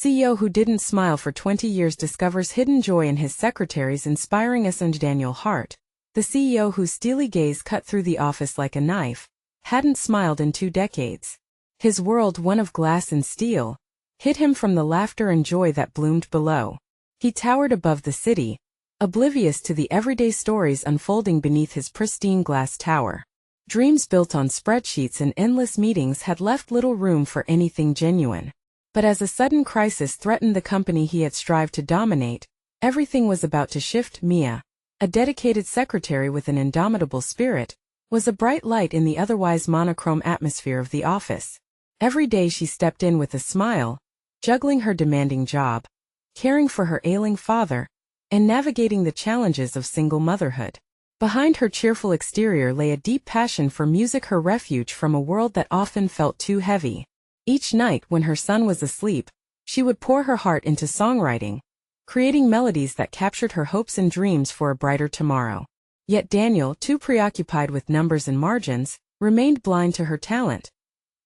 CEO who didn't smile for 20 years discovers hidden joy in his secretaries, inspiring us. And Daniel Hart, the CEO whose steely gaze cut through the office like a knife, hadn't smiled in 2 decades. His world, one of glass and steel, hid him from the laughter and joy that bloomed below. He towered above the city, oblivious to the everyday stories unfolding beneath his pristine glass tower. Dreams built on spreadsheets and endless meetings had left little room for anything genuine. But as a sudden crisis threatened the company he had strived to dominate, everything was about to shift. Mia, a dedicated secretary with an indomitable spirit, was a bright light in the otherwise monochrome atmosphere of the office. Every day she stepped in with a smile, juggling her demanding job, caring for her ailing father, and navigating the challenges of single motherhood. Behind her cheerful exterior lay a deep passion for music, her refuge from a world that often felt too heavy. Each night when her son was asleep, she would pour her heart into songwriting, creating melodies that captured her hopes and dreams for a brighter tomorrow. Yet Daniel, too preoccupied with numbers and margins, remained blind to her talent.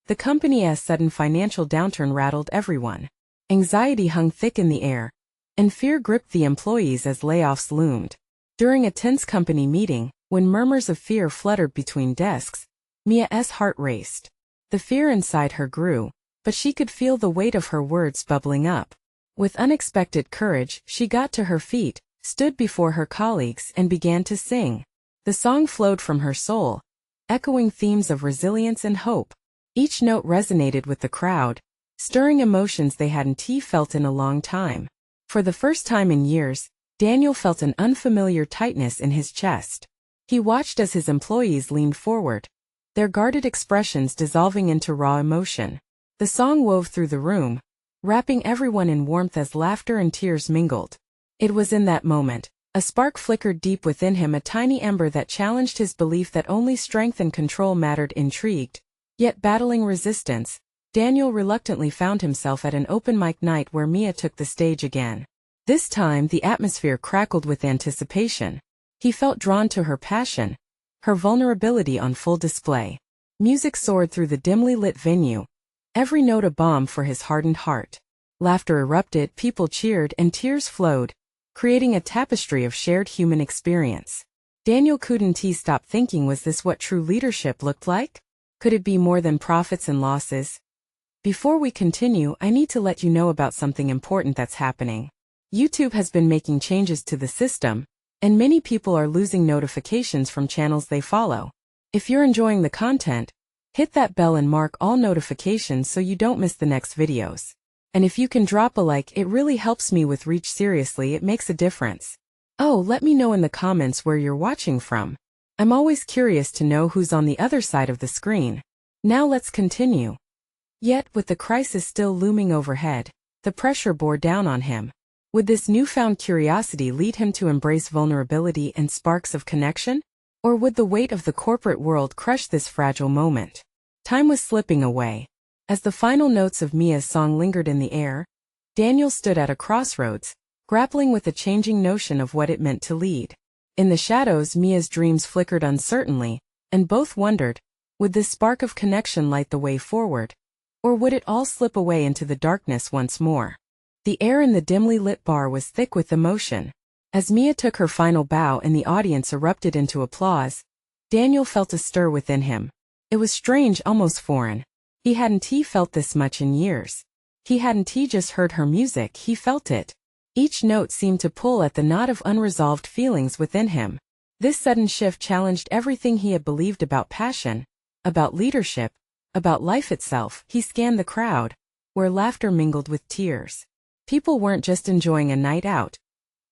The company's sudden financial downturn rattled everyone. Anxiety hung thick in the air, and fear gripped the employees as layoffs loomed. During a tense company meeting, when murmurs of fear fluttered between desks, Mia's heart raced. The fear inside her grew, but she could feel the weight of her words bubbling up. With unexpected courage, she got to her feet, stood before her colleagues, and began to sing. The song flowed from her soul, echoing themes of resilience and hope. Each note resonated with the crowd, stirring emotions they hadn't felt in a long time. For the first time in years, Daniel felt an unfamiliar tightness in his chest. He watched as his employees leaned forward, their guarded expressions dissolving into raw emotion. The song wove through the room, wrapping everyone in warmth as laughter and tears mingled. It was in that moment, a spark flickered deep within him, a tiny ember that challenged his belief that only strength and control mattered. Intrigued, yet battling resistance, Daniel reluctantly found himself at an open mic night where Mia took the stage again. This time the atmosphere crackled with anticipation. He felt drawn to her passion, her vulnerability on full display. Music soared through the dimly lit venue, every note a balm for his hardened heart. Laughter erupted, people cheered, and tears flowed, creating a tapestry of shared human experience. Daniel couldn't stop thinking, was this what true leadership looked like? Could it be more than profits and losses? Before we continue, I need to let you know about something important that's happening. YouTube has been making changes to the system, and many people are losing notifications from channels they follow. If you're enjoying the content, hit that bell and mark all notifications so you don't miss the next videos. And if you can drop a like, it really helps me with reach. Seriously, it makes a difference. Oh, let me know in the comments where you're watching from. I'm always curious to know who's on the other side of the screen. Now let's continue. Yet, with the crisis still looming overhead, the pressure bore down on him. Would this newfound curiosity lead him to embrace vulnerability and sparks of connection? Or would the weight of the corporate world crush this fragile moment? Time was slipping away. As the final notes of Mia's song lingered in the air, Daniel stood at a crossroads, grappling with a changing notion of what it meant to lead. In the shadows, Mia's dreams flickered uncertainly, and both wondered, would this spark of connection light the way forward? Or would it all slip away into the darkness once more? The air in the dimly lit bar was thick with emotion. As Mia took her final bow and the audience erupted into applause, Daniel felt a stir within him. It was strange, almost foreign. He hadn't felt this much in years. He hadn't just heard her music, he felt it. Each note seemed to pull at the knot of unresolved feelings within him. This sudden shift challenged everything he had believed about passion, about leadership, about life itself. He scanned the crowd, where laughter mingled with tears. People weren't just enjoying a night out.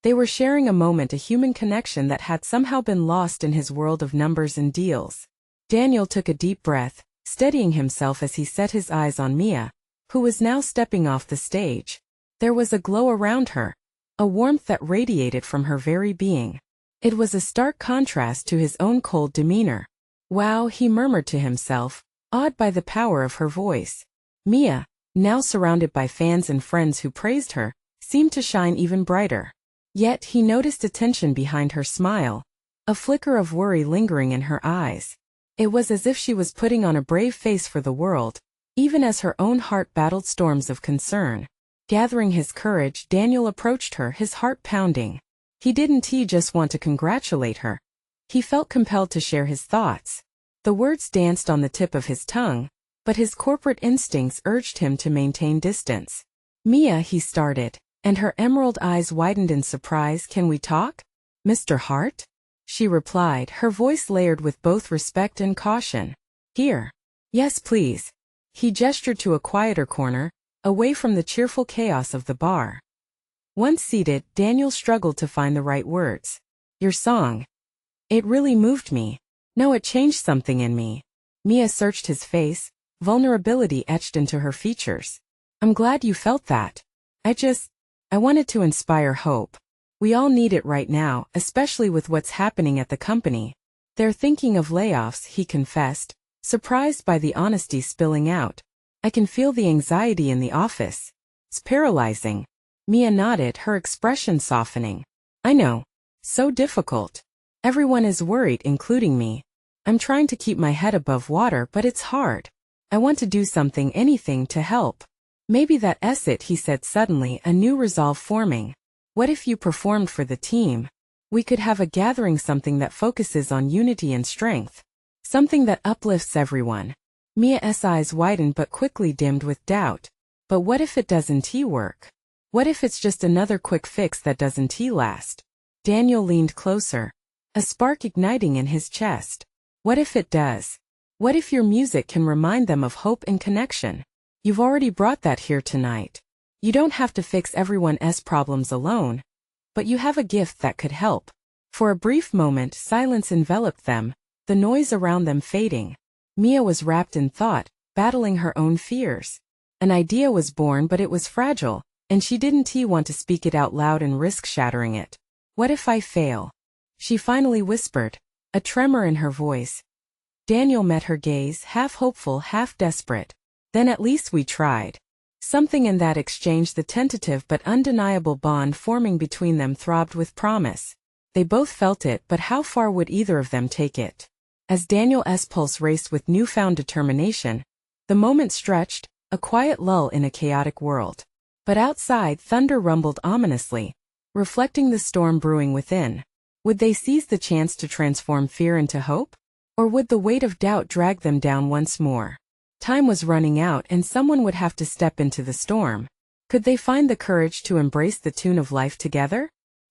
They were sharing a moment, a human connection that had somehow been lost in his world of numbers and deals. Daniel took a deep breath, steadying himself as he set his eyes on Mia, who was now stepping off the stage. There was a glow around her, a warmth that radiated from her very being. It was a stark contrast to his own cold demeanor. Wow, he murmured to himself, awed by the power of her voice. Mia, now surrounded by fans and friends who praised her, seemed to shine even brighter. Yet he noticed a tension behind her smile, a flicker of worry lingering in her eyes. It was as if she was putting on a brave face for the world, even as her own heart battled storms of concern. Gathering his courage, Daniel approached her, his heart pounding. He didn't just want to congratulate her. He felt compelled to share his thoughts. The words danced on the tip of his tongue, but his corporate instincts urged him to maintain distance. Mia, he started, and her emerald eyes widened in surprise. Can we talk, Mr. Hart? She replied, her voice layered with both respect and caution. Here. Yes, please. He gestured to a quieter corner, away from the cheerful chaos of the bar. Once seated, Daniel struggled to find the right words. Your song. It really moved me. No, it changed something in me. Mia searched his face, vulnerability etched into her features. I'm glad you felt that. I wanted to inspire hope. We all need it right now, especially with what's happening at the company. They're thinking of layoffs, he confessed, surprised by the honesty spilling out. I can feel the anxiety in the office. It's paralyzing. Mia nodded, her expression softening. I know. So difficult. Everyone is worried, including me. I'm trying to keep my head above water, but it's hard. I want to do something, anything to help. Maybe that's it, he said suddenly, a new resolve forming. What if you performed for the team? We could have a gathering, something that focuses on unity and strength. Something that uplifts everyone. Mia's eyes widened but quickly dimmed with doubt. But what if it doesn't work? What if it's just another quick fix that doesn't last? Daniel leaned closer, a spark igniting in his chest. What if it does? What if your music can remind them of hope and connection? You've already brought that here tonight. You don't have to fix everyone's problems alone. But you have a gift that could help. For a brief moment, silence enveloped them, the noise around them fading. Mia was wrapped in thought, battling her own fears. An idea was born, but it was fragile, and she didn't want to speak it out loud and risk shattering it. What if I fail? She finally whispered, a tremor in her voice. Daniel met her gaze, half hopeful, half desperate. Then at least we tried. Something in that exchange, the tentative but undeniable bond forming between them, throbbed with promise. They both felt it, but how far would either of them take it? As Daniel's pulse raced with newfound determination, the moment stretched, a quiet lull in a chaotic world. But outside, thunder rumbled ominously, reflecting the storm brewing within. Would they seize the chance to transform fear into hope? Or would the weight of doubt drag them down once more? Time was running out, and someone would have to step into the storm. Could they find the courage to embrace the tune of life together?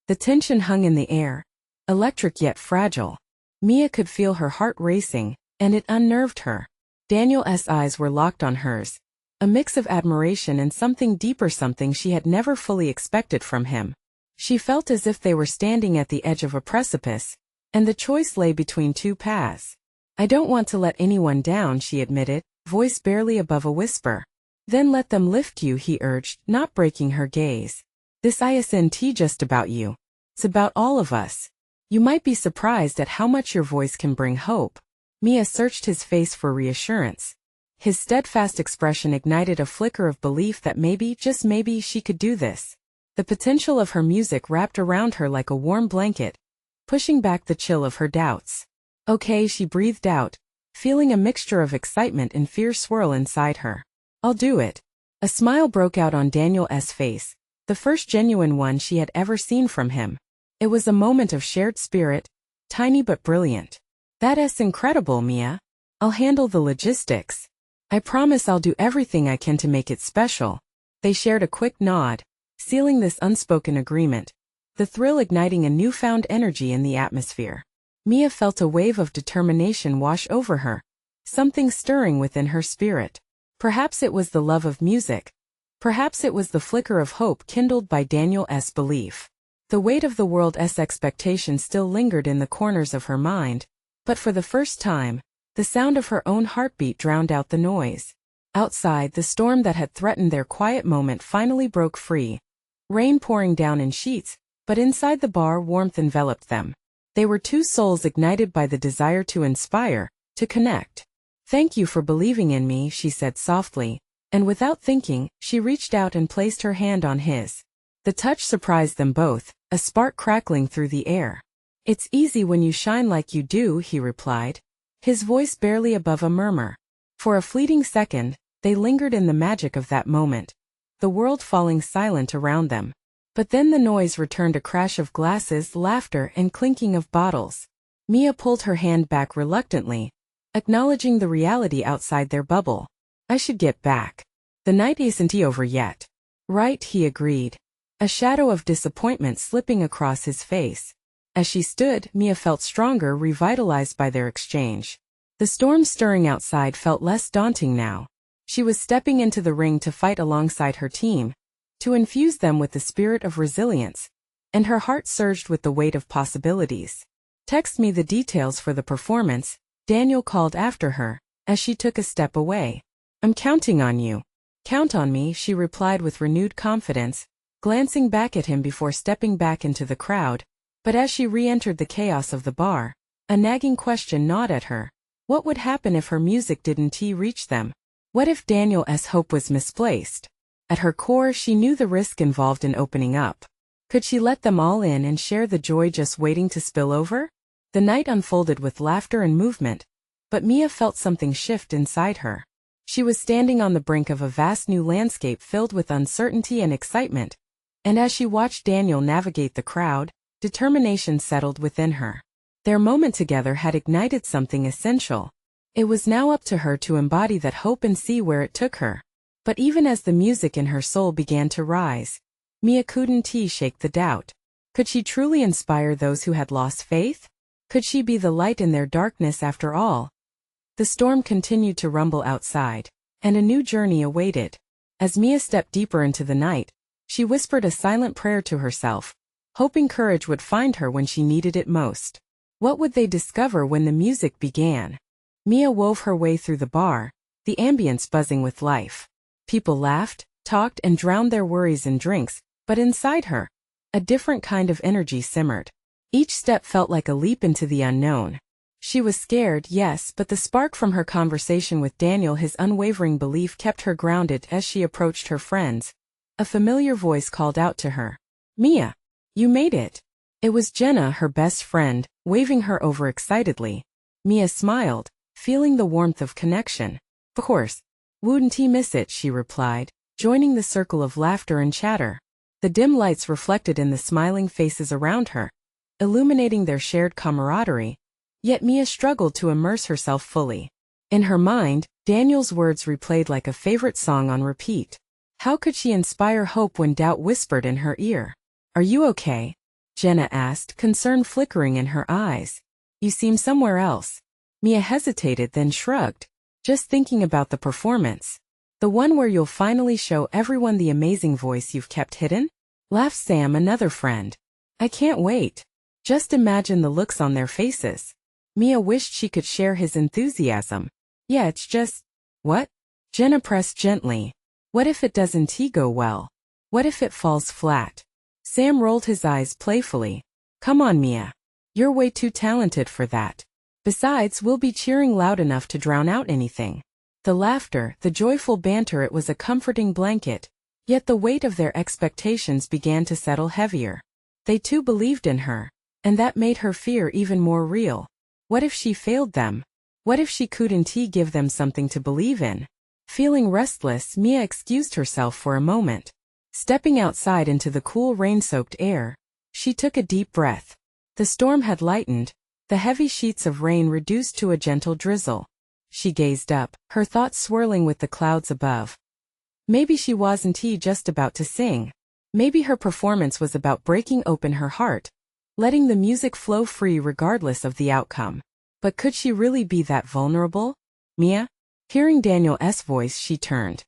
The tension hung in the air, electric yet fragile. Mia could feel her heart racing, and it unnerved her. Daniel's eyes were locked on hers, a mix of admiration and something deeper, something she had never fully expected from him. She felt as if they were standing at the edge of a precipice, and the choice lay between two paths. I don't want to let anyone down, she admitted, voice barely above a whisper. Then let them lift you, he urged, not breaking her gaze. This isn't just about you. It's about all of us. You might be surprised at how much your voice can bring hope. Mia searched his face for reassurance. His steadfast expression ignited a flicker of belief that maybe, just maybe, she could do this. The potential of her music wrapped around her like a warm blanket, pushing back the chill of her doubts. Okay, she breathed out, feeling a mixture of excitement and fear swirl inside her. I'll do it. A smile broke out on Daniel's face, the first genuine one she had ever seen from him. It was a moment of shared spirit, tiny but brilliant. That's incredible, Mia. I'll handle the logistics. I promise I'll do everything I can to make it special. They shared a quick nod, sealing this unspoken agreement, the thrill igniting a newfound energy in the atmosphere. Mia felt a wave of determination wash over her, something stirring within her spirit. Perhaps it was the love of music. Perhaps it was the flicker of hope kindled by Daniel's belief. The weight of the world's expectation still lingered in the corners of her mind, but for the first time, the sound of her own heartbeat drowned out the noise. Outside, the storm that had threatened their quiet moment finally broke free. Rain pouring down in sheets, but inside the bar warmth enveloped them. They were two souls ignited by the desire to inspire, to connect. Thank you for believing in me, she said softly, and without thinking, she reached out and placed her hand on his. The touch surprised them both, a spark crackling through the air. It's easy when you shine like you do, he replied, his voice barely above a murmur. For a fleeting second, they lingered in the magic of that moment. the world falling silent around them. But then the noise returned, a crash of glasses, laughter, and clinking of bottles. Mia pulled her hand back reluctantly, acknowledging the reality outside their bubble. I should get back. The night isn't over yet. Right, he agreed, a shadow of disappointment slipping across his face. As she stood, Mia felt stronger, revitalized by their exchange. The storm stirring outside felt less daunting now. She was stepping into the ring to fight alongside her team, to infuse them with the spirit of resilience, and her heart surged with the weight of possibilities. Text me the details for the performance, Daniel called after her, as she took a step away. I'm counting on you. Count on me, she replied with renewed confidence, glancing back at him before stepping back into the crowd. But as she re-entered the chaos of the bar, a nagging question gnawed at her. What would happen if her music didn't reach them? What if Daniel's hope was misplaced? At her core, she knew the risk involved in opening up. Could she let them all in and share the joy just waiting to spill over? The night unfolded with laughter and movement, but Mia felt something shift inside her. She was standing on the brink of a vast new landscape filled with uncertainty and excitement, and as she watched Daniel navigate the crowd, determination settled within her. Their moment together had ignited something essential. It was now up to her to embody that hope and see where it took her. But even as the music in her soul began to rise, Mia couldn't shake the doubt. Could she truly inspire those who had lost faith? Could she be the light in their darkness after all? The storm continued to rumble outside, and a new journey awaited. As Mia stepped deeper into the night, she whispered a silent prayer to herself, hoping courage would find her when she needed it most. What would they discover when the music began? Mia wove her way through the bar, the ambience buzzing with life. People laughed, talked, and drowned their worries in drinks, but inside her, a different kind of energy simmered. Each step felt like a leap into the unknown. She was scared, yes, but the spark from her conversation with Daniel, his unwavering belief, kept her grounded. As she approached her friends, a familiar voice called out to her. Mia! You made it. It was Jenna, her best friend, waving her over excitedly. Mia smiled, feeling the warmth of connection. Of course. Wouldn't he miss it, she replied, joining the circle of laughter and chatter. The dim lights reflected in the smiling faces around her, illuminating their shared camaraderie. Yet Mia struggled to immerse herself fully. In her mind, Daniel's words replayed like a favorite song on repeat. How could she inspire hope when doubt whispered in her ear? Are you okay? Jenna asked, concern flickering in her eyes. You seem somewhere else. Mia hesitated, then shrugged. Just thinking about the performance. The one where you'll finally show everyone the amazing voice you've kept hidden? Laughed Sam, another friend. I can't wait. Just imagine the looks on their faces. Mia wished she could share his enthusiasm. Yeah, it's just... What? Jenna pressed gently. What if it doesn't go well? What if it falls flat? Sam rolled his eyes playfully. Come on, Mia. You're way too talented for that. Besides, we'll be cheering loud enough to drown out anything. The laughter, the joyful banter, it was a comforting blanket. Yet the weight of their expectations began to settle heavier. They too believed in her, and that made her fear even more real. What if she failed them? What if she couldn't give them something to believe in? Feeling restless, Mia excused herself for a moment. Stepping outside into the cool rain-soaked air, she took a deep breath. The storm had lightened, the heavy sheets of rain reduced to a gentle drizzle. She gazed up, her thoughts swirling with the clouds above. Maybe she wasn't just about to sing. Maybe her performance was about breaking open her heart, letting the music flow free regardless of the outcome. But could she really be that vulnerable? Mia? Hearing Daniel's voice, she turned.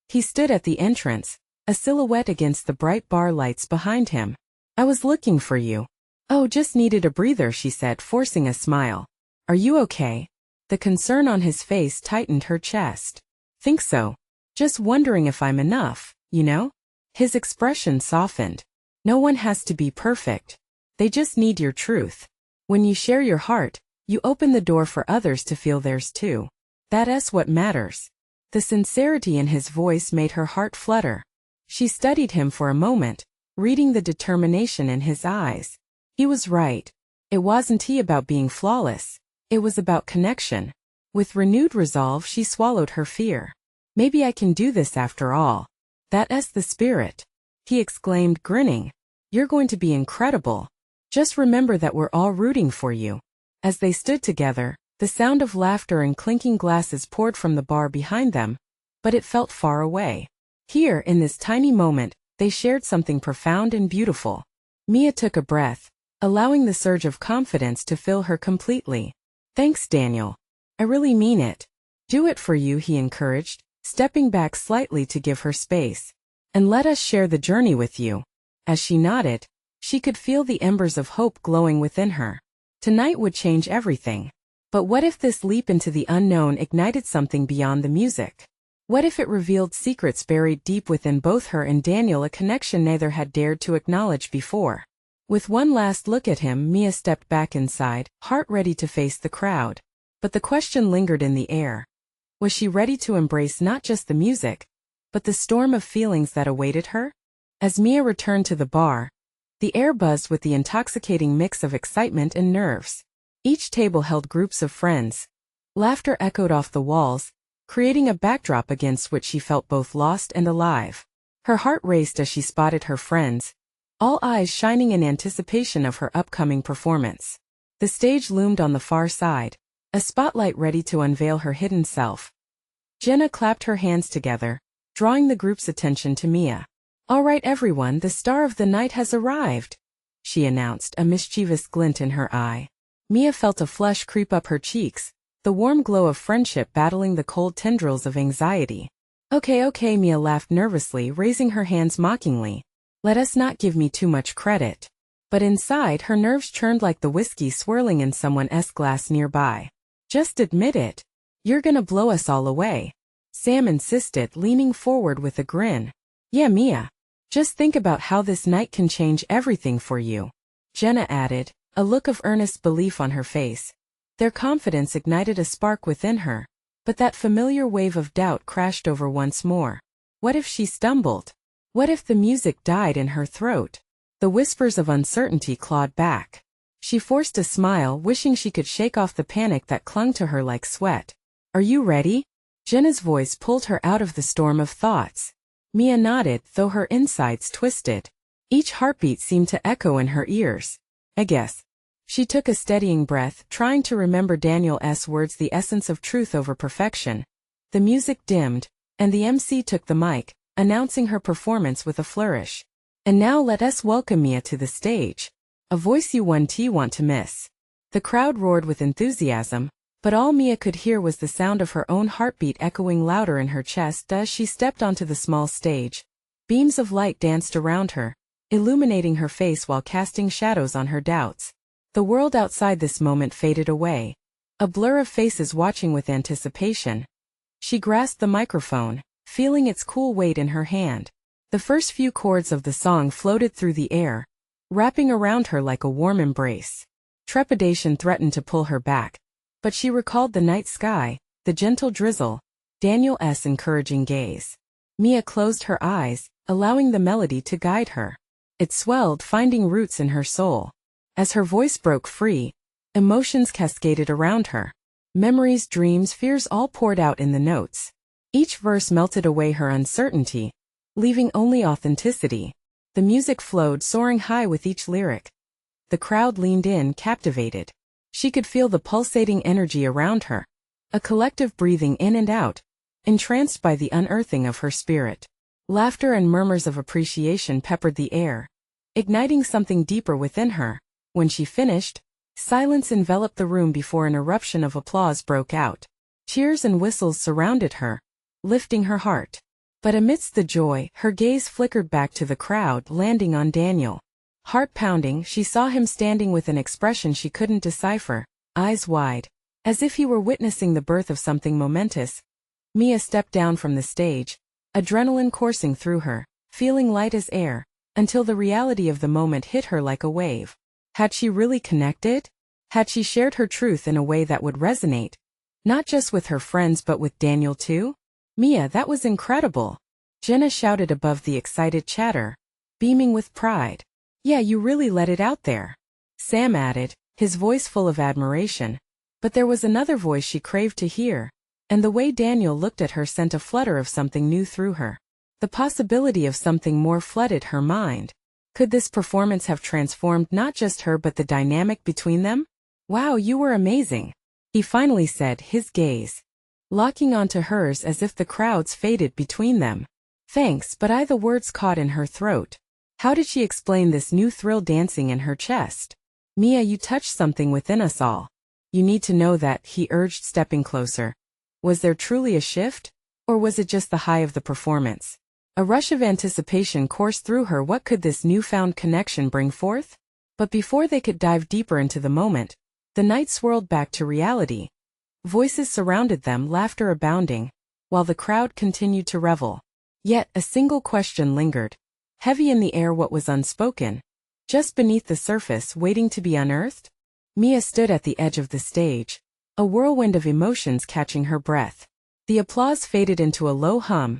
He stood at the entrance, a silhouette against the bright bar lights behind him. I was looking for you. Oh, just needed a breather, she said, forcing a smile. Are you okay? The concern on his face tightened her chest. Think so. Just wondering if I'm enough, you know? His expression softened. No one has to be perfect. They just need your truth. When you share your heart, you open the door for others to feel theirs too. That's what matters. The sincerity in his voice made her heart flutter. She studied him for a moment, reading the determination in his eyes. He was right. It wasn't about being flawless. It was about connection. With renewed resolve, she swallowed her fear. Maybe I can do this after all. That's the spirit, he exclaimed, grinning. You're going to be incredible. Just remember that we're all rooting for you. As they stood together, the sound of laughter and clinking glasses poured from the bar behind them, but it felt far away. Here, in this tiny moment, they shared something profound and beautiful. Mia took a breath, allowing the surge of confidence to fill her completely. Thanks, Daniel. I really mean it. Do it for you, he encouraged, stepping back slightly to give her space. And let us share the journey with you. As she nodded, she could feel the embers of hope glowing within her. Tonight would change everything. But what if this leap into the unknown ignited something beyond the music? What if it revealed secrets buried deep within both her and Daniel, a connection neither had dared to acknowledge before? With one last look at him, Mia stepped back inside, heart ready to face the crowd. But the question lingered in the air. Was she ready to embrace not just the music, but the storm of feelings that awaited her? As Mia returned to the bar, the air buzzed with the intoxicating mix of excitement and nerves. Each table held groups of friends. Laughter echoed off the walls, creating a backdrop against which she felt both lost and alive. Her heart raced as she spotted her friends, all eyes shining in anticipation of her upcoming performance. The stage loomed on the far side, a spotlight ready to unveil her hidden self. Jenna clapped her hands together, drawing the group's attention to Mia. All right, everyone, the star of the night has arrived, she announced, a mischievous glint in her eye. Mia felt a flush creep up her cheeks, the warm glow of friendship battling the cold tendrils of anxiety. Okay, Mia laughed nervously, raising her hands mockingly. Let us not give me too much credit. But inside, her nerves churned like the whiskey swirling in someone's glass nearby. Just admit it. You're gonna blow us all away, Sam insisted, leaning forward with a grin. Yeah, Mia. Just think about how this night can change everything for you, Jenna added, a look of earnest belief on her face. Their confidence ignited a spark within her, but that familiar wave of doubt crashed over once more. What if she stumbled? What if the music died in her throat? The whispers of uncertainty clawed back. She forced a smile, wishing she could shake off the panic that clung to her like sweat. Are you ready? Jenna's voice pulled her out of the storm of thoughts. Mia nodded, though her insides twisted. Each heartbeat seemed to echo in her ears. I guess. She took a steadying breath, trying to remember Daniel's words, the essence of truth over perfection. The music dimmed, and the MC took the mic, announcing her performance with a flourish. And now let us welcome Mia to the stage. A voice you want to miss. The crowd roared with enthusiasm, but all Mia could hear was the sound of her own heartbeat echoing louder in her chest as she stepped onto the small stage. Beams of light danced around her, illuminating her face while casting shadows on her doubts. The world outside this moment faded away, a blur of faces watching with anticipation. She grasped the microphone, feeling its cool weight in her hand. The first few chords of the song floated through the air, wrapping around her like a warm embrace. Trepidation threatened to pull her back, but she recalled the night sky, the gentle drizzle, Daniel's encouraging gaze. Mia closed her eyes, allowing the melody to guide her. It swelled, finding roots in her soul. As her voice broke free, emotions cascaded around her. Memories, dreams, fears all poured out in the notes. Each verse melted away her uncertainty, leaving only authenticity. The music flowed, soaring high with each lyric. The crowd leaned in, captivated. She could feel the pulsating energy around her, a collective breathing in and out, entranced by the unearthing of her spirit. Laughter and murmurs of appreciation peppered the air, igniting something deeper within her. When she finished, silence enveloped the room before an eruption of applause broke out. Cheers and whistles surrounded her, lifting her heart. But amidst the joy, her gaze flickered back to the crowd, landing on Daniel. Heart pounding, she saw him standing with an expression she couldn't decipher, eyes wide, as if he were witnessing the birth of something momentous. Mia stepped down from the stage, adrenaline coursing through her, feeling light as air, until the reality of the moment hit her like a wave. Had she really connected? Had she shared her truth in a way that would resonate, not just with her friends but with Daniel too? Mia, that was incredible, Jenna shouted above the excited chatter, beaming with pride. Yeah, you really let it out there, Sam added, his voice full of admiration. But there was another voice she craved to hear, and the way Daniel looked at her sent a flutter of something new through her. The possibility of something more flooded her mind. Could this performance have transformed not just her but the dynamic between them? Wow, you were amazing, he finally said, his gaze locking onto hers as if the crowds faded between them. Thanks, but the words caught in her throat. How did she explain this new thrill dancing in her chest? Mia, you touched something within us all. You need to know that, he urged, stepping closer. Was there truly a shift? Or was it just the high of the performance? A rush of anticipation coursed through her. What could this newfound connection bring forth? But before they could dive deeper into the moment, the night swirled back to reality. Voices surrounded them, laughter abounding, while the crowd continued to revel. Yet, a single question lingered. Heavy in the air, what was unspoken? Just beneath the surface, waiting to be unearthed? Mia stood at the edge of the stage, a whirlwind of emotions catching her breath. The applause faded into a low hum,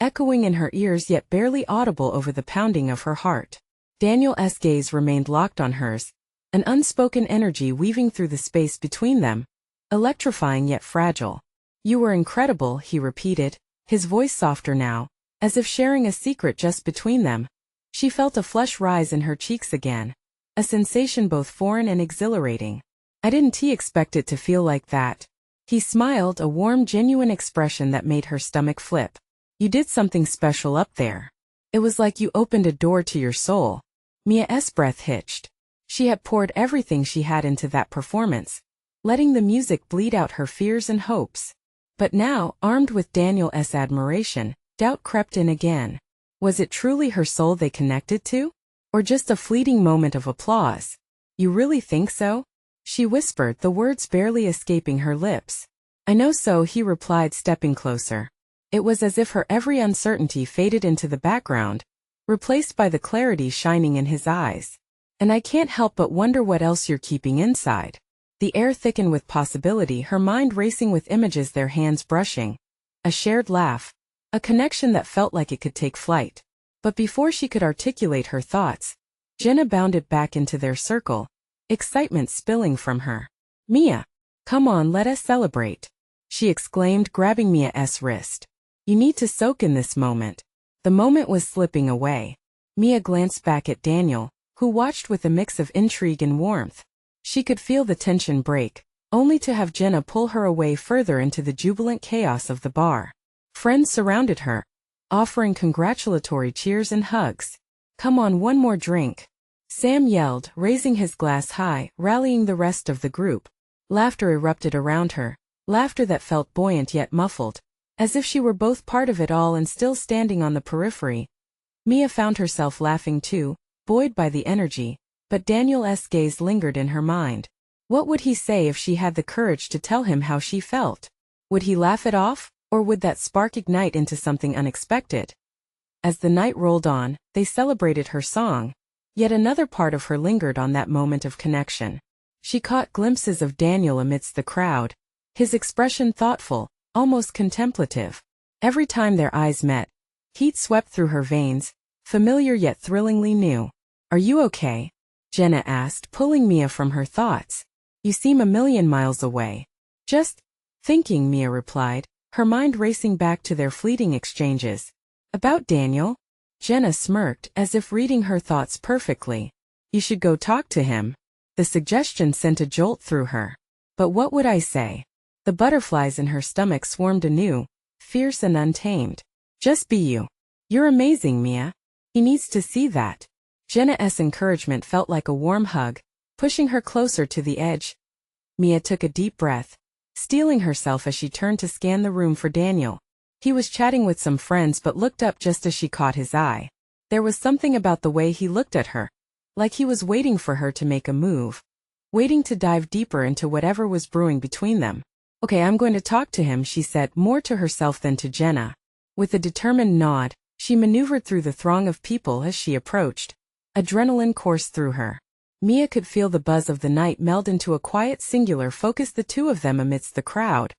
echoing in her ears yet barely audible over the pounding of her heart. Daniel's gaze remained locked on hers, an unspoken energy weaving through the space between them, electrifying yet fragile. You were incredible, he repeated, his voice softer now, as if sharing a secret just between them. She felt a flush rise in her cheeks again, a sensation both foreign and exhilarating. I didn't expect it to feel like that. He smiled, a warm, genuine expression that made her stomach flip. You did something special up there. It was like you opened a door to your soul. Mia's breath hitched. She had poured everything she had into that performance, letting the music bleed out her fears and hopes. But now, armed with Daniel's admiration, doubt crept in again. Was it truly her soul they connected to? Or just a fleeting moment of applause? You really think so? She whispered, the words barely escaping her lips. I know so, he replied, stepping closer. It was as if her every uncertainty faded into the background, replaced by the clarity shining in his eyes. And I can't help but wonder what else you're keeping inside. The air thickened with possibility, her mind racing with images, their hands brushing. A shared laugh. A connection that felt like it could take flight. But before she could articulate her thoughts, Jenna bounded back into their circle, excitement spilling from her. Mia, come on, let us celebrate, she exclaimed, grabbing Mia's wrist. You need to soak in this moment. The moment was slipping away. Mia glanced back at Daniel, who watched with a mix of intrigue and warmth. She could feel the tension break, only to have Jenna pull her away further into the jubilant chaos of the bar. Friends surrounded her, offering congratulatory cheers and hugs. Come on, one more drink, Sam yelled, raising his glass high, rallying the rest of the group. Laughter erupted around her, laughter that felt buoyant yet muffled, as if she were both part of it all and still standing on the periphery. Mia found herself laughing too, buoyed by the energy, but Daniel's gaze lingered in her mind. What would he say if she had the courage to tell him how she felt? Would he laugh it off, or would that spark ignite into something unexpected? As the night rolled on, they celebrated her song. Yet another part of her lingered on that moment of connection. She caught glimpses of Daniel amidst the crowd, his expression thoughtful, almost contemplative. Every time their eyes met, heat swept through her veins, familiar yet thrillingly new. Are you okay? Jenna asked, pulling Mia from her thoughts. You seem a million miles away. Just thinking, Mia replied, her mind racing back to their fleeting exchanges. About Daniel? Jenna smirked, as if reading her thoughts perfectly. You should go talk to him. The suggestion sent a jolt through her. But what would I say? The butterflies in her stomach swarmed anew, fierce and untamed. Just be you. You're amazing, Mia. He needs to see that. Jenna's encouragement felt like a warm hug, pushing her closer to the edge. Mia took a deep breath, steeling herself as she turned to scan the room for Daniel. He was chatting with some friends but looked up just as she caught his eye. There was something about the way he looked at her, like he was waiting for her to make a move, waiting to dive deeper into whatever was brewing between them. Okay, I'm going to talk to him, she said, more to herself than to Jenna. With a determined nod, she maneuvered through the throng of people as she approached. Adrenaline coursed through her. Mia could feel the buzz of the night meld into a quiet singular focus, the two of them amidst the crowd.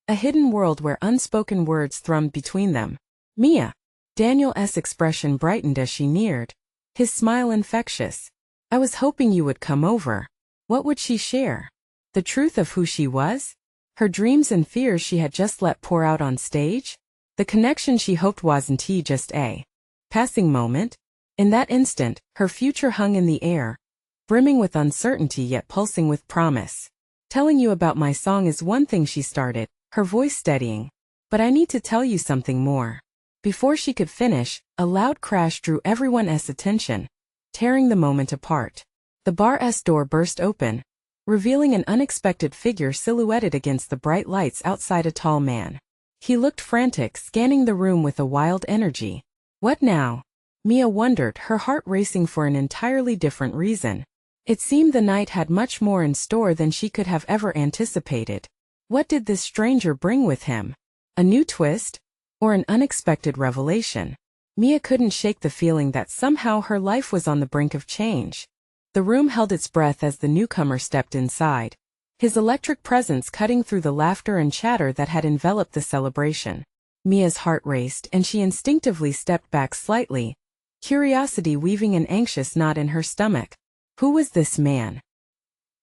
A hidden world where unspoken words thrummed between them. Mia. Daniel's expression brightened as she neared, his smile infectious. I was hoping you would come over. What would she share? The truth of who she was? Her dreams and fears she had just let pour out on stage? The connection she hoped wasn't just a passing moment. In that instant, her future hung in the air, brimming with uncertainty yet pulsing with promise. Telling you about my song is one thing, she started, her voice steadying. But I need to tell you something more. Before she could finish, a loud crash drew everyone's attention, tearing the moment apart. The bar's door burst open, revealing an unexpected figure silhouetted against the bright lights outside, a tall man. He looked frantic, scanning the room with a wild energy. What now? Mia wondered, her heart racing for an entirely different reason. It seemed the night had much more in store than she could have ever anticipated. What did this stranger bring with him? A new twist? Or an unexpected revelation? Mia couldn't shake the feeling that somehow her life was on the brink of change. The room held its breath as the newcomer stepped inside, his electric presence cutting through the laughter and chatter that had enveloped the celebration. Mia's heart raced and she instinctively stepped back slightly, curiosity weaving an anxious knot in her stomach. Who was this man?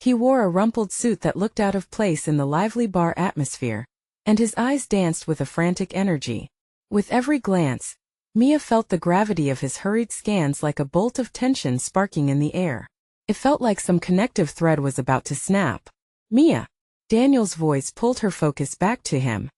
He wore a rumpled suit that looked out of place in the lively bar atmosphere, and his eyes danced with a frantic energy. With every glance, Mia felt the gravity of his hurried scans like a bolt of tension sparking in the air. It felt like some connective thread was about to snap. Mia! Daniel's voice pulled her focus back to him.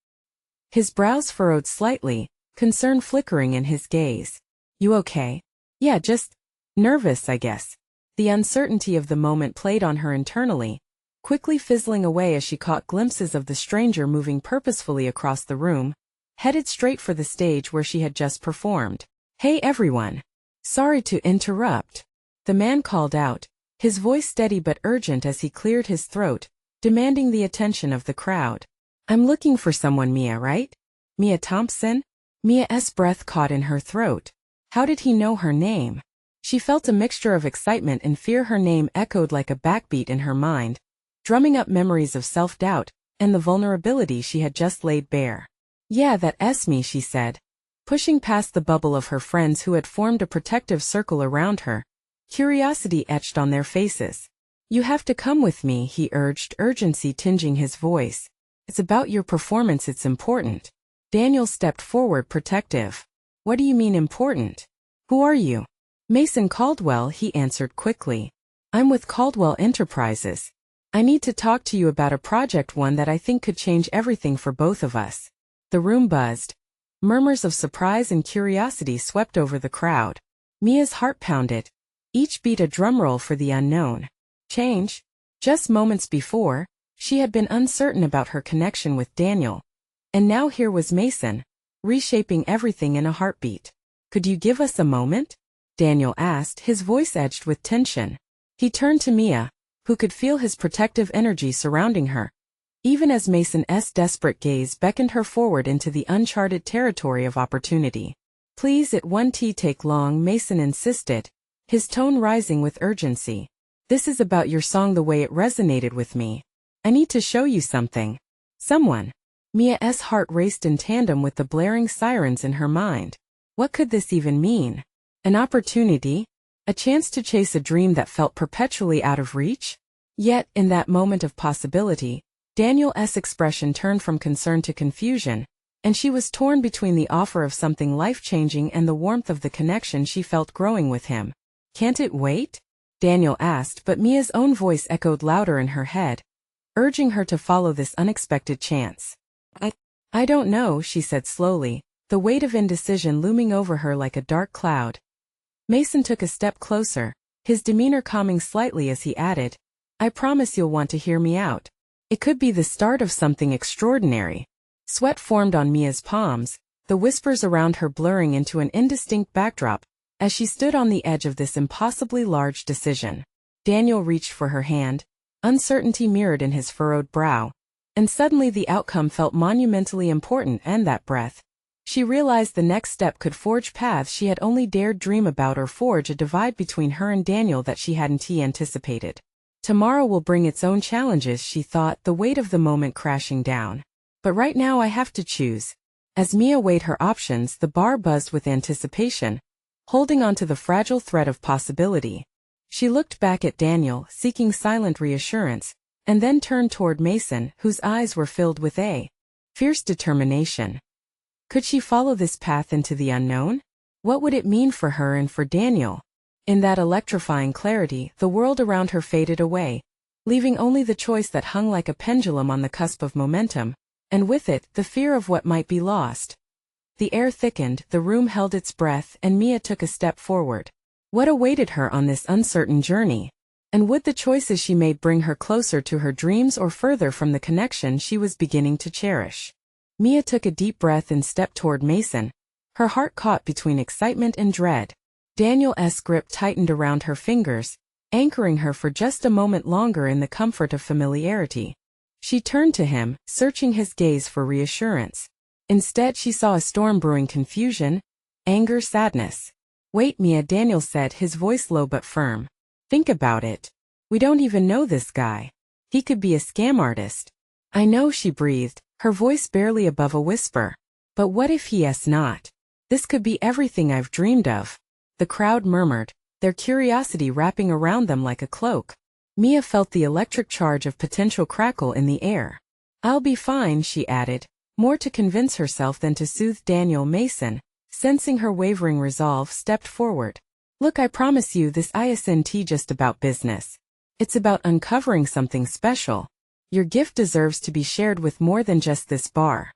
His brows furrowed slightly, concern flickering in his gaze. You okay? Yeah, just nervous, I guess. The uncertainty of the moment played on her internally, quickly fizzling away as she caught glimpses of the stranger moving purposefully across the room, headed straight for the stage where she had just performed. Hey everyone! Sorry to interrupt, the man called out, his voice steady but urgent as he cleared his throat, demanding the attention of the crowd. I'm looking for someone, Mia, right? Mia Thompson? Mia's breath caught in her throat. How did he know her name? She felt a mixture of excitement and fear. Her name echoed like a backbeat in her mind, drumming up memories of self-doubt and the vulnerability she had just laid bare. Yeah, that's me, she said, pushing past the bubble of her friends who had formed a protective circle around her, curiosity etched on their faces. You have to come with me, he urged, urgency tinging his voice. It's about your performance, it's important. Daniel stepped forward, protective. What do you mean important? Who are you? Mason Caldwell, he answered quickly. I'm with Caldwell Enterprises. I need to talk to you about a project, one that I think could change everything for both of us. The room buzzed. Murmurs of surprise and curiosity swept over the crowd. Mia's heart pounded, each beat a drumroll for the unknown. Change? Just moments before, she had been uncertain about her connection with Daniel. And now here was Mason, reshaping everything in a heartbeat. Could you give us a moment? Daniel asked, his voice edged with tension. He turned to Mia, who could feel his protective energy surrounding her, even as Mason's desperate gaze beckoned her forward into the uncharted territory of opportunity. Please, it won't take long, Mason insisted, his tone rising with urgency. This is about your song, the way it resonated with me. I need to show you something. Someone. Mia's heart raced in tandem with the blaring sirens in her mind. What could this even mean? An opportunity? A chance to chase a dream that felt perpetually out of reach? Yet, in that moment of possibility, Daniel's expression turned from concern to confusion, and she was torn between the offer of something life-changing and the warmth of the connection she felt growing with him. Can't it wait? Daniel asked, but Mia's own voice echoed louder in her head, urging her to follow this unexpected chance. I don't know, she said slowly, the weight of indecision looming over her like a dark cloud. Mason took a step closer, his demeanor calming slightly as he added, I promise you'll want to hear me out. It could be the start of something extraordinary. Sweat formed on Mia's palms, the whispers around her blurring into an indistinct backdrop, as she stood on the edge of this impossibly large decision. Daniel reached for her hand, uncertainty mirrored in his furrowed brow, and suddenly the outcome felt monumentally important, and that breath. She realized the next step could forge paths she had only dared dream about, or forge a divide between her and Daniel that she hadn't anticipated. Tomorrow will bring its own challenges, she thought, the weight of the moment crashing down. But right now I have to choose. As Mia weighed her options, the bar buzzed with anticipation, holding on to the fragile thread of possibility. She looked back at Daniel, seeking silent reassurance, and then turned toward Mason, whose eyes were filled with a fierce determination. Could she follow this path into the unknown? What would it mean for her and for Daniel? In that electrifying clarity, the world around her faded away, leaving only the choice that hung like a pendulum on the cusp of momentum, and with it, the fear of what might be lost. The air thickened, the room held its breath, and Mia took a step forward. What awaited her on this uncertain journey? And would the choices she made bring her closer to her dreams or further from the connection she was beginning to cherish? Mia took a deep breath and stepped toward Mason, her heart caught between excitement and dread. Daniel's grip tightened around her fingers, anchoring her for just a moment longer in the comfort of familiarity. She turned to him, searching his gaze for reassurance. Instead, she saw a storm brewing: confusion, anger, sadness. "Wait, Mia," Daniel said, his voice low but firm. "Think about it. We don't even know this guy. He could be a scam artist." "I know," she breathed, her voice barely above a whisper. "But what if he's not? This could be everything I've dreamed of." The crowd murmured, their curiosity wrapping around them like a cloak. Mia felt the electric charge of potential crackle in the air. "I'll be fine," she added, more to convince herself than to soothe Daniel. Mason, sensing her wavering resolve, stepped forward. "Look, I promise you this isn't just about business. It's about uncovering something special. Your gift deserves to be shared with more than just this bar."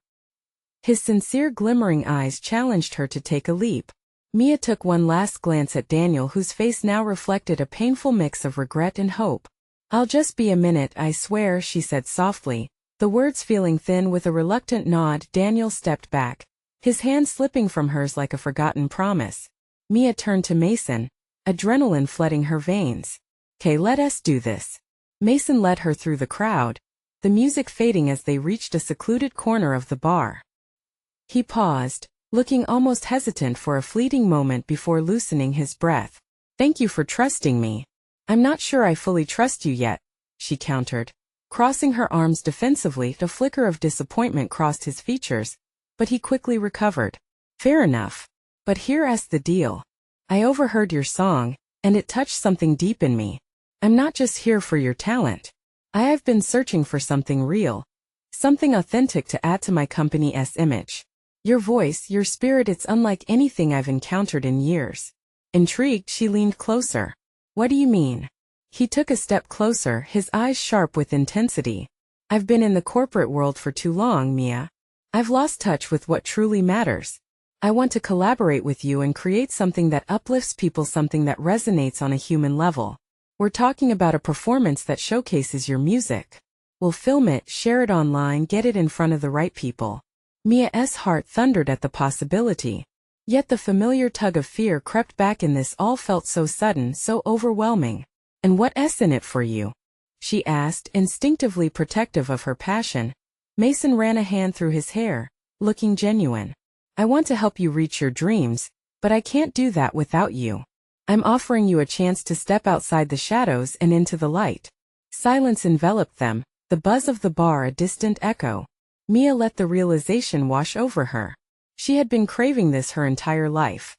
His sincere, glimmering eyes challenged her to take a leap. Mia took one last glance at Daniel, whose face now reflected a painful mix of regret and hope. "I'll just be a minute, I swear," she said softly, the words feeling thin. With a reluctant nod, Daniel stepped back, his hand slipping from hers like a forgotten promise. Mia turned to Mason, adrenaline flooding her veins. "'Kay, let us do this." Mason led her through the crowd, the music fading as they reached a secluded corner of the bar. He paused, looking almost hesitant for a fleeting moment before loosening his breath. "Thank you for trusting me." "I'm not sure I fully trust you yet," she countered, crossing her arms defensively. A flicker of disappointment crossed his features, but he quickly recovered. "Fair enough. But here's the deal. I overheard your song, and it touched something deep in me. I'm not just here for your talent. I've been searching for something real, something authentic to add to my company's image. Your voice, your spirit, it's unlike anything I've encountered in years." Intrigued, she leaned closer. "What do you mean?" He took a step closer, his eyes sharp with intensity. "I've been in the corporate world for too long, Mia. I've lost touch with what truly matters. I want to collaborate with you and create something that uplifts people, something that resonates on a human level. We're talking about a performance that showcases your music. We'll film it, share it online, get it in front of the right people." Mia's heart thundered at the possibility. Yet the familiar tug of fear crept back. In this all felt so sudden, so overwhelming. "And what's in it for you?" she asked, instinctively protective of her passion. Mason ran a hand through his hair, looking genuine. "I want to help you reach your dreams, but I can't do that without you. I'm offering you a chance to step outside the shadows and into the light." Silence enveloped them, the buzz of the bar a distant echo. Mia let the realization wash over her. She had been craving this her entire life.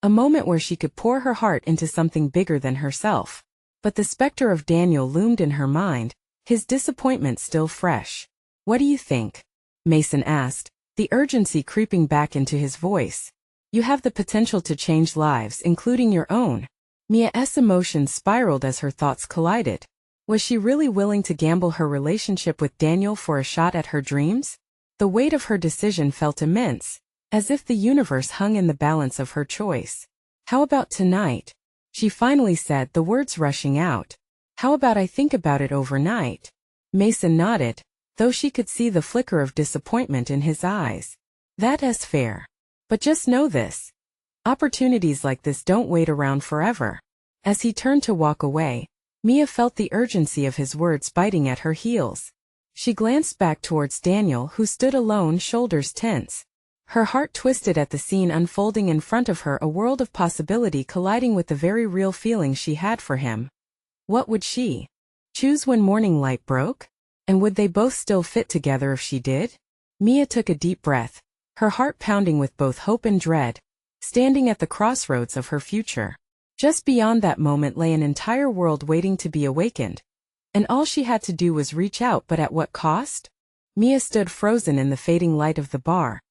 A moment where she could pour her heart into something bigger than herself. But the specter of Daniel loomed in her mind, his disappointment still fresh. "What do you think?" Mason asked, the urgency creeping back into his voice. "You have the potential to change lives, including your own." Mia's emotions spiraled as her thoughts collided. Was she really willing to gamble her relationship with Daniel for a shot at her dreams? The weight of her decision felt immense, as if the universe hung in the balance of her choice. "How about tonight?" she finally said, the words rushing out. "How about I think about it overnight?" Mason nodded, though she could see the flicker of disappointment in his eyes. "That's fair. But just know this. Opportunities like this don't wait around forever." As he turned to walk away, Mia felt the urgency of his words biting at her heels. She glanced back towards Daniel, who stood alone, shoulders tense. Her heart twisted at the scene unfolding in front of her, a world of possibility colliding with the very real feeling she had for him. What would she choose when morning light broke? And would they both still fit together if she did? Mia took a deep breath, her heart pounding with both hope and dread, standing at the crossroads of her future. Just beyond that moment lay an entire world waiting to be awakened. And all she had to do was reach out, but at what cost? Mia stood frozen in the fading light of the bar,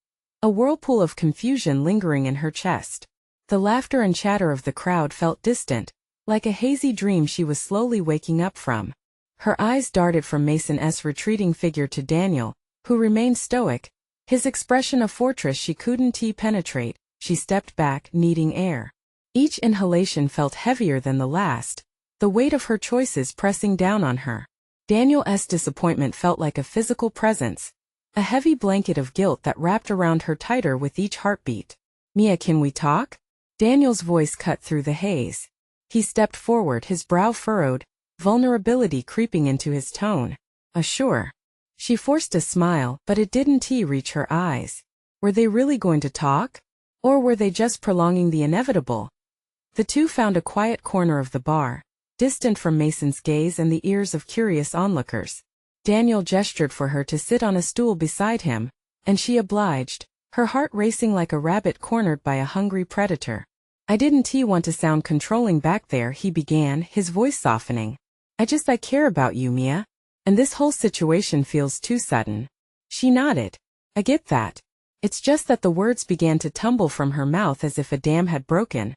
a whirlpool of confusion lingering in her chest. The laughter and chatter of the crowd felt distant, like a hazy dream she was slowly waking up from. Her eyes darted from Mason's retreating figure to Daniel, who remained stoic, his expression a fortress she couldn't penetrate. She stepped back, needing air. Each inhalation felt heavier than the last, the weight of her choices pressing down on her. Daniel's disappointment felt like a physical presence, a heavy blanket of guilt that wrapped around her tighter with each heartbeat. Mia, can we talk? Daniel's voice cut through the haze. He stepped forward, his brow furrowed, vulnerability creeping into his tone. Sure. She forced a smile, but it didn't reach her eyes. Were they really going to talk? Or were they just prolonging the inevitable? The two found a quiet corner of the bar, distant from Mason's gaze and the ears of curious onlookers. Daniel gestured for her to sit on a stool beside him, and she obliged, her heart racing like a rabbit cornered by a hungry predator. I didn't want to sound controlling back there, he began, his voice softening. I care about you, Mia. And this whole situation feels too sudden. She nodded. I get that. It's just that the words began to tumble from her mouth as if a dam had broken.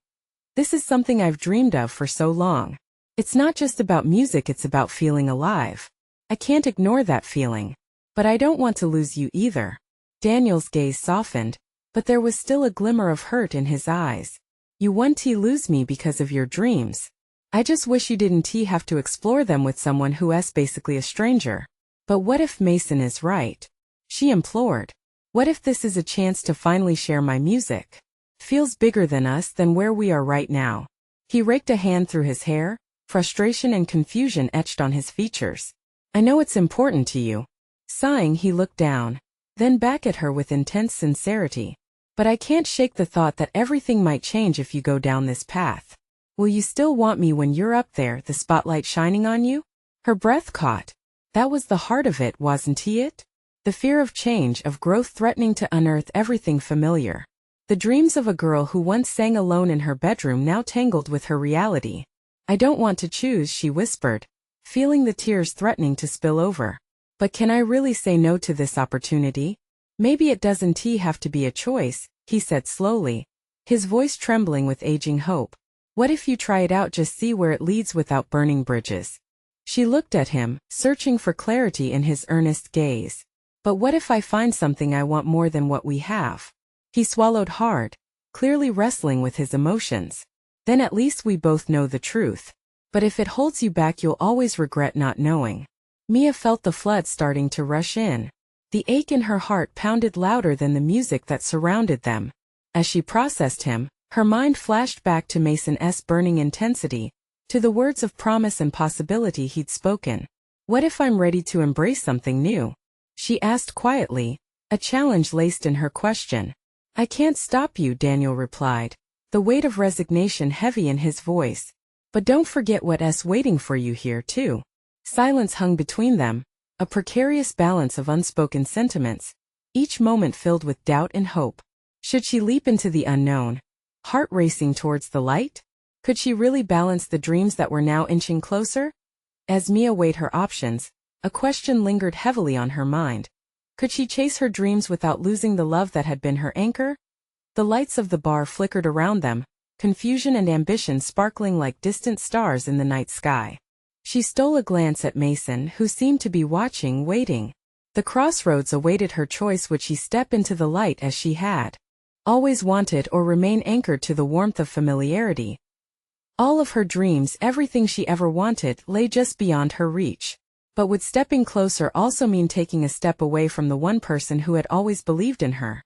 This is something I've dreamed of for so long. It's not just about music, it's about feeling alive. I can't ignore that feeling. But I don't want to lose you either. Daniel's gaze softened, but there was still a glimmer of hurt in his eyes. You won't lose me because of your dreams. I just wish you didn't have to explore them with someone who's basically a stranger. But what if Mason is right? She implored. What if this is a chance to finally share my music? Feels bigger than us, than where we are right now. He raked a hand through his hair, frustration and confusion etched on his features. I know it's important to you. Sighing, he looked down, then back at her with intense sincerity. But I can't shake the thought that everything might change if you go down this path. Will you still want me when you're up there, the spotlight shining on you? Her breath caught. That was the heart of it, wasn't it? The fear of change, of growth threatening to unearth everything familiar. The dreams of a girl who once sang alone in her bedroom now tangled with her reality. I don't want to choose, she whispered, feeling the tears threatening to spill over. But can I really say no to this opportunity? Maybe it doesn't have to be a choice, he said slowly, his voice trembling with aging hope. What if you try it out, just see where it leads without burning bridges? She looked at him, searching for clarity in his earnest gaze. But what if I find something I want more than what we have? He swallowed hard, clearly wrestling with his emotions. Then at least we both know the truth. But if it holds you back, you'll always regret not knowing. Mia felt the flood starting to rush in. The ache in her heart pounded louder than the music that surrounded them. As she processed him, her mind flashed back to Mason's burning intensity, to the words of promise and possibility he'd spoken. What if I'm ready to embrace something new? She asked quietly, a challenge laced in her question. I can't stop you, Daniel replied, the weight of resignation heavy in his voice. But don't forget what's waiting for you here too. Silence hung between them, a precarious balance of unspoken sentiments, each moment filled with doubt and hope. Should she leap into the unknown, heart racing towards the light? Could she really balance the dreams that were now inching closer? As Mia weighed her options, a question lingered heavily on her mind. Could she chase her dreams without losing the love that had been her anchor? The lights of the bar flickered around them, confusion and ambition sparkling like distant stars in the night sky. She stole a glance at Mason, who seemed to be watching, waiting. The crossroads awaited her choice. Would she step into the light as she had always wanted, or remain anchored to the warmth of familiarity? All of her dreams, everything she ever wanted, lay just beyond her reach. But would stepping closer also mean taking a step away from the one person who had always believed in her?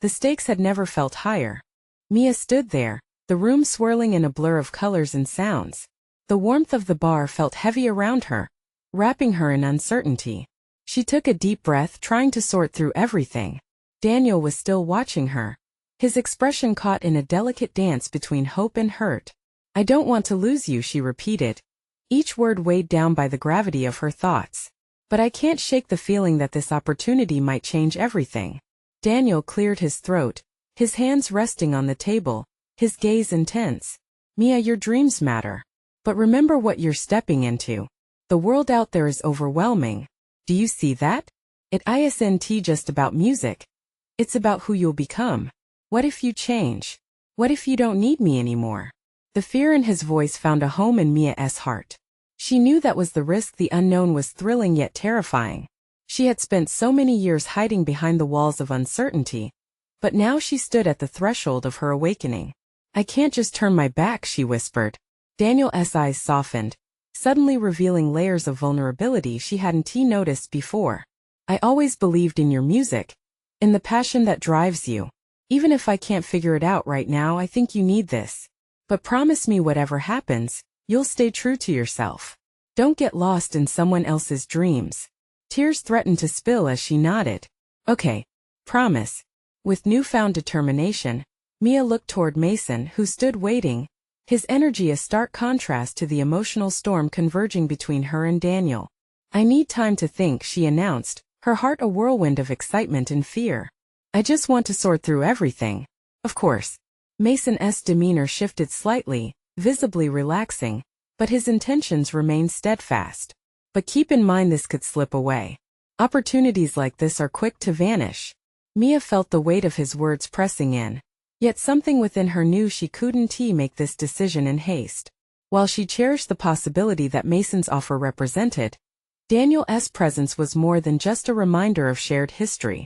The stakes had never felt higher. Mia stood there, the room swirling in a blur of colors and sounds. The warmth of the bar felt heavy around her, wrapping her in uncertainty. She took a deep breath, trying to sort through everything. Daniel was still watching her, his expression caught in a delicate dance between hope and hurt. I don't want to lose you, she repeated, each word weighed down by the gravity of her thoughts. But I can't shake the feeling that this opportunity might change everything. Daniel cleared his throat, his hands resting on the table, his gaze intense. Mia, your dreams matter. But remember what you're stepping into. The world out there is overwhelming. Do you see that? It isn't just about music. It's about who you'll become. What if you change? What if you don't need me anymore? The fear in his voice found a home in Mia's heart. She knew that was the risk. The unknown was thrilling yet terrifying. She had spent so many years hiding behind the walls of uncertainty, but now she stood at the threshold of her awakening. I can't just turn my back, she whispered. Daniel's eyes softened, suddenly revealing layers of vulnerability she hadn't noticed before. I always believed in your music, in the passion that drives you. Even if I can't figure it out right now, I think you need this. But promise me whatever happens, you'll stay true to yourself. Don't get lost in someone else's dreams. Tears threatened to spill as she nodded. Okay. Promise. With newfound determination, Mia looked toward Mason, who stood waiting, his energy a stark contrast to the emotional storm converging between her and Daniel. I need time to think, she announced, her heart a whirlwind of excitement and fear. I just want to sort through everything. Of course. Mason's demeanor shifted slightly, visibly relaxing, but his intentions remained steadfast. But keep in mind this could slip away. Opportunities like this are quick to vanish. Mia felt the weight of his words pressing in. Yet something within her knew she couldn't make this decision in haste. While she cherished the possibility that Mason's offer represented, Daniel's presence was more than just a reminder of shared history.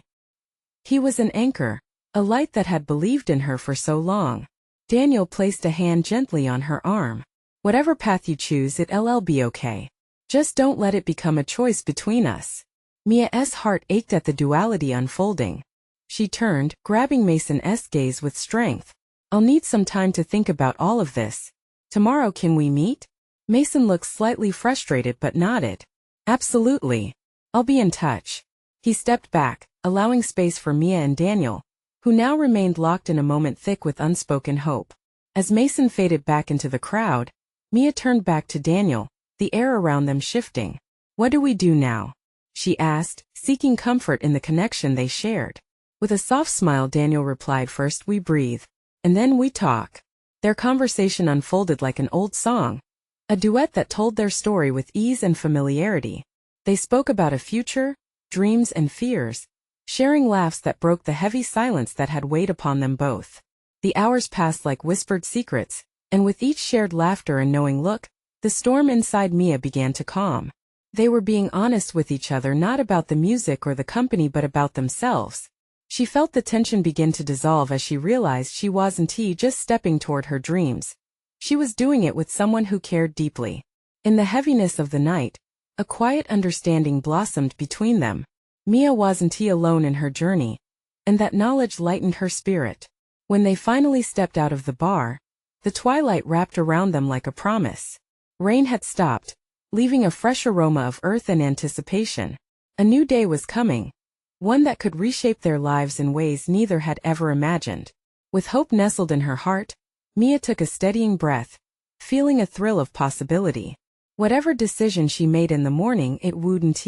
He was an anchor, a light that had believed in her for so long. Daniel placed a hand gently on her arm. Whatever path you choose, it'll be okay. Just don't let it become a choice between us. Mia's heart ached at the duality unfolding. She turned, grabbing Mason's gaze with strength. I'll need some time to think about all of this. Tomorrow can we meet? Mason looked slightly frustrated but nodded. Absolutely. I'll be in touch. He stepped back, allowing space for Mia and Daniel, who now remained locked in a moment thick with unspoken hope. As Mason faded back into the crowd, Mia turned back to Daniel, the air around them shifting. What do we do now? She asked, seeking comfort in the connection they shared. With a soft smile, Daniel replied, first we breathe, and then we talk. Their conversation unfolded like an old song, a duet that told their story with ease and familiarity. They spoke about a future, dreams and fears, sharing laughs that broke the heavy silence that had weighed upon them both. The hours passed like whispered secrets, and with each shared laughter and knowing look, the storm inside Mia began to calm. They were being honest with each other, not about the music or the company but about themselves. She felt the tension begin to dissolve as she realized she wasn't just stepping toward her dreams. She was doing it with someone who cared deeply. In the heaviness of the night, a quiet understanding blossomed between them. Mia wasn't alone in her journey, and that knowledge lightened her spirit. When they finally stepped out of the bar, the twilight wrapped around them like a promise. Rain had stopped, leaving a fresh aroma of earth and anticipation. A new day was coming, one that could reshape their lives in ways neither had ever imagined. With hope nestled in her heart, Mia took a steadying breath, feeling a thrill of possibility. Whatever decision she made in the morning, it wouldn't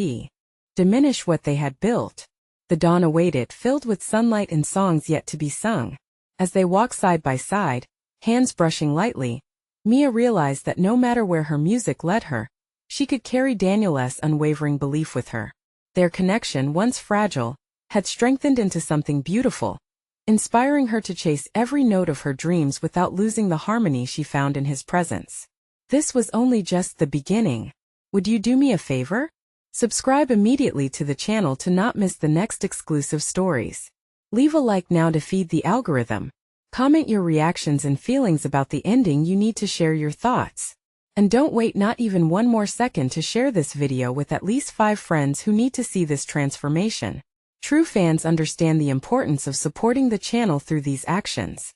diminish what they had built. The dawn awaited, filled with sunlight and songs yet to be sung. As they walked side by side, hands brushing lightly, Mia realized that no matter where her music led her, she could carry Daniel's unwavering belief with her. Their connection, once fragile, had strengthened into something beautiful, inspiring her to chase every note of her dreams without losing the harmony she found in his presence. This was only just the beginning. Would you do me a favor? Subscribe immediately to the channel to not miss the next exclusive stories. Leave a like now to feed the algorithm. Comment your reactions and feelings about the ending. You need to share your thoughts. And don't wait not even one more second to share this video with at least 5 friends who need to see this transformation. True fans understand the importance of supporting the channel through these actions.